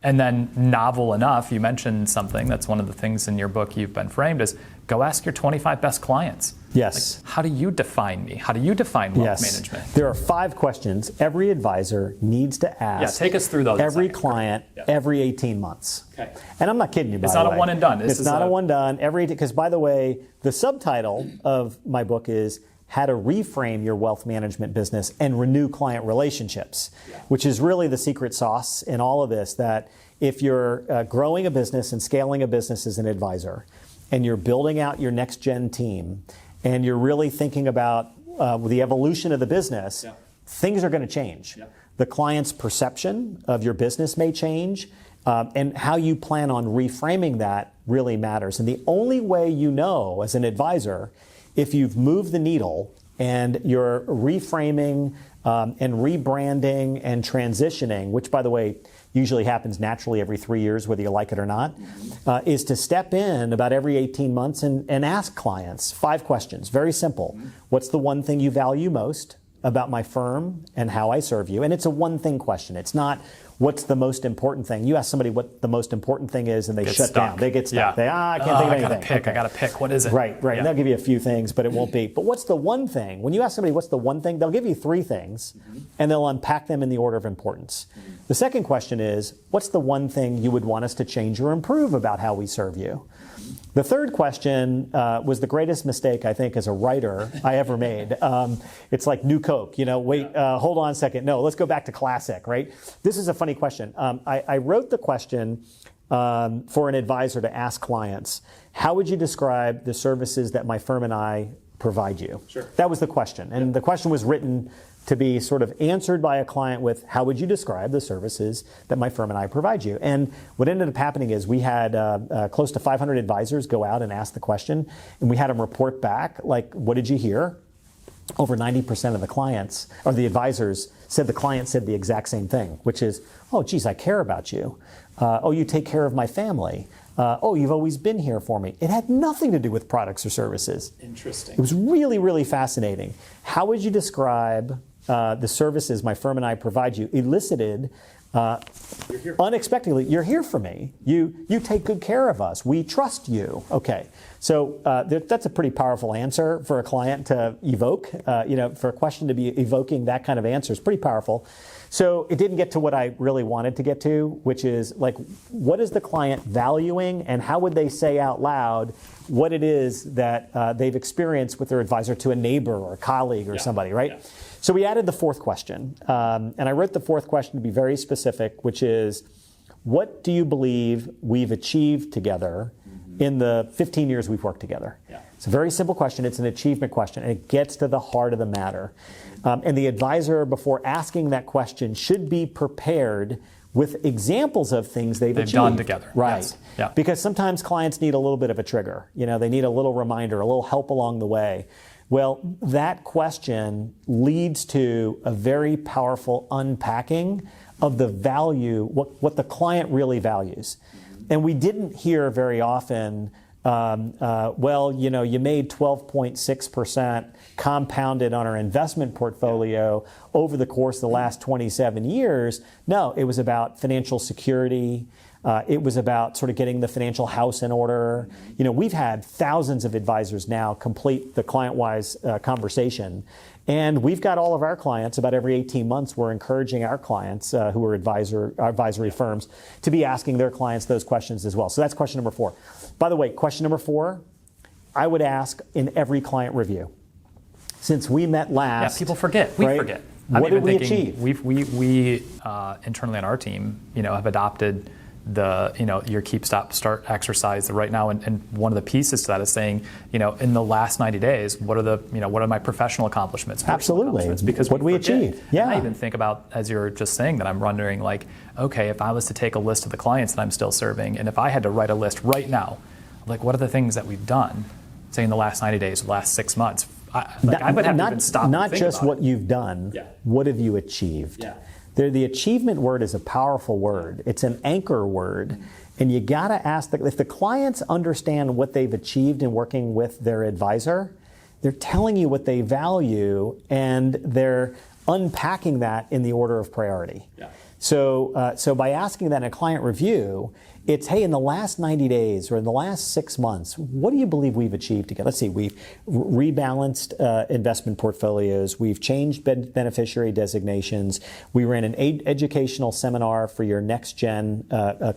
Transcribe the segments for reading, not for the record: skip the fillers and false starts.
And then novel enough, you mentioned something that's one of the things in your book you've been framed as, go ask your 25 best clients. Yes. Like, how do you define me? How do you define wealth management? There are 5 questions every advisor needs to ask. Take us through those. Every client, every 18 months. Okay. And I'm not kidding you, by It's the way. not a one and done. It's not a one done. Because, by the way, the subtitle of my book is How to Reframe Your Wealth Management Business and Renew Client Relationships, which is really the secret sauce in all of this, that if you're growing a business and scaling a business as an advisor, and you're building out your next gen team, and you're really thinking about the evolution of the business, things are going to change. The client's perception of your business may change, and how you plan on reframing that really matters. And the only way you know as an advisor if you've moved the needle and you're reframing and rebranding and transitioning, which, by the way, usually happens naturally every 3 years, whether you like it or not, is to step in about every 18 months and ask clients 5 questions. Very simple. What's the one thing you value most about my firm and how I serve you? And it's a one thing question. It's not what's the most important thing. You ask somebody what the most important thing is and they shut down. They get stuck. I can't think of anything. I got to pick. What is it? Right. And they'll give you a few things, but it won't be. But what's the one thing? When you ask somebody what's the one thing, they'll give you 3 things and they'll unpack them in the order of importance. The second question is, what's the one thing you would want us to change or improve about how we serve you? The third question was the greatest mistake, I think, as a writer I ever made. It's like New Coke, hold on a second. No, let's go back to classic, right? This is a funny question. I wrote the question for an advisor to ask clients, how would you describe the services that my firm and I provide you? Sure. That was the question. And the question was written to be sort of answered by a client with, how would you describe the services that my firm and I provide you? And what ended up happening is we had close to 500 advisors go out and ask the question, and we had them report back, like, what did you hear? Over 90% of the clients, or the advisors, said the client said the exact same thing, which is, oh, geez, I care about you. Oh, you take care of my family. Oh, you've always been here for me. It had nothing to do with products or services. Interesting. It was really, really fascinating. How would you describe the services my firm and I provide you? Elicited unexpectedly, you're here for me. You take good care of us. We trust you. Okay, so that's a pretty powerful answer for a client to evoke. For a question to be evoking that kind of answer is pretty powerful. So it didn't get to what I really wanted to get to, which is like, what is the client valuing, and how would they say out loud what it is that they've experienced with their advisor to a neighbor or a colleague or somebody, right? Yeah. So we added the 4th question, and I wrote the 4th question to be very specific, which is, what do you believe we've achieved together in the 15 years we've worked together? Yeah. It's a very simple question. It's an achievement question, and it gets to the heart of the matter. And the advisor, before asking that question, should be prepared with examples of things they've achieved. Done together. Right. Yes. Yeah. Because sometimes clients need a little bit of a trigger. They need a little reminder, a little help along the way. Well, that question leads to a very powerful unpacking of the value, what the client really values. And we didn't hear very often, you made 12.6% compounded on our investment portfolio over the course of the last 27 years. No, it was about financial security. It was about sort of getting the financial house in order. We've had thousands of advisors now complete the ClientWise conversation. And we've got all of our clients, about every 18 months, we're encouraging our clients who are advisory firms to be asking their clients those questions as well. So that's question number 4. By the way, question number 4, I would ask in every client review. Since we met last. Yeah, people forget. We forget. What did we achieve? We internally on our team, have adopted the, your keep, stop, start exercise right now. And one of the pieces to that is saying, in the last 90 days, what are my professional accomplishments? Absolutely. Because what we achieved. Yeah. And I even think about, as you're just saying that, I'm wondering like, okay, if I was to take a list of the clients that I'm still serving, and if I had to write a list right now, like what are the things that we've done, say in the last 90 days, the last 6 months? I would have to even stop not and think just about what you've done, what have you achieved? Yeah. The achievement word is a powerful word. It's an anchor word. And you got to ask, if the clients understand what they've achieved in working with their advisor, they're telling you what they value, and they're unpacking that in the order of priority. Yeah. So by asking that in a client review, it's, hey, in the last 90 days or in the last 6 months, what do you believe we've achieved together? Let's see, we've rebalanced investment portfolios. We've changed beneficiary designations. We ran an educational seminar for your next-gen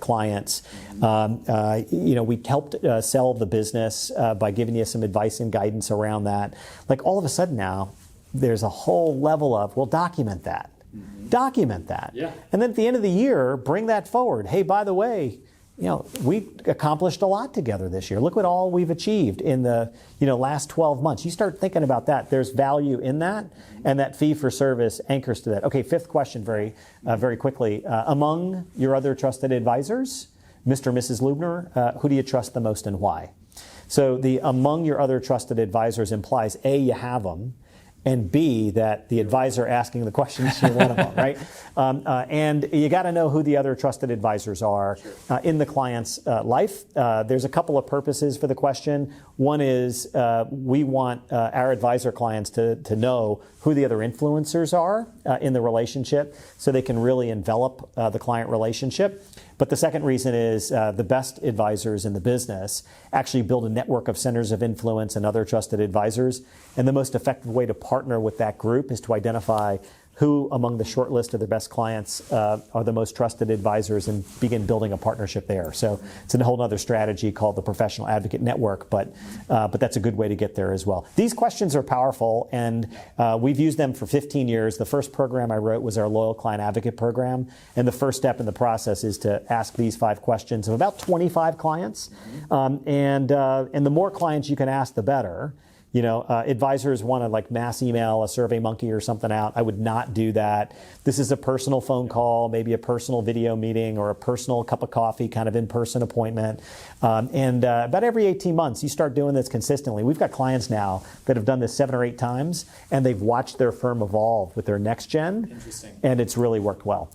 clients. We helped sell the business by giving you some advice and guidance around that. Like all of a sudden now, there's a whole level of, well, document that. Document that. Yeah. And then at the end of the year, bring that forward. Hey, by the way, we accomplished a lot together this year. Look what all we've achieved in the last 12 months. You start thinking about that. There's value in that, and that fee for service anchors to that. Okay, fifth question very quickly. Among your other trusted advisors, Mr. and Mrs. Lubner, who do you trust the most and why? So the among your other trusted advisors implies A, you have them, and B, that the advisor asking the questions is one of them, right? And you got to know who the other trusted advisors are in the client's life. There's a couple of purposes for the question. One is we want our advisor clients to know who the other influencers are in the relationship so they can really envelop the client relationship. But the second reason is the best advisors in the business actually build a network of centers of influence and other trusted advisors. And the most effective way to partner with that group is to identify who among the short list of their best clients are the most trusted advisors and begin building a partnership there. So it's a whole other strategy called the Professional Advocate Network, but that's a good way to get there as well. These questions are powerful, and we've used them for 15 years. The first program I wrote was our Loyal Client Advocate program, and the first step in the process is to ask these 5 questions of about 25 clients. And the more clients you can ask, the better. Advisors want to mass email a Survey Monkey or something out. I would not do that. This is a personal phone call, maybe a personal video meeting or a personal cup of coffee kind of in-person appointment. And about every 18 months, you start doing this consistently. We've got clients now that have done this 7 or 8 times, and they've watched their firm evolve with their next gen. Interesting. And it's really worked well.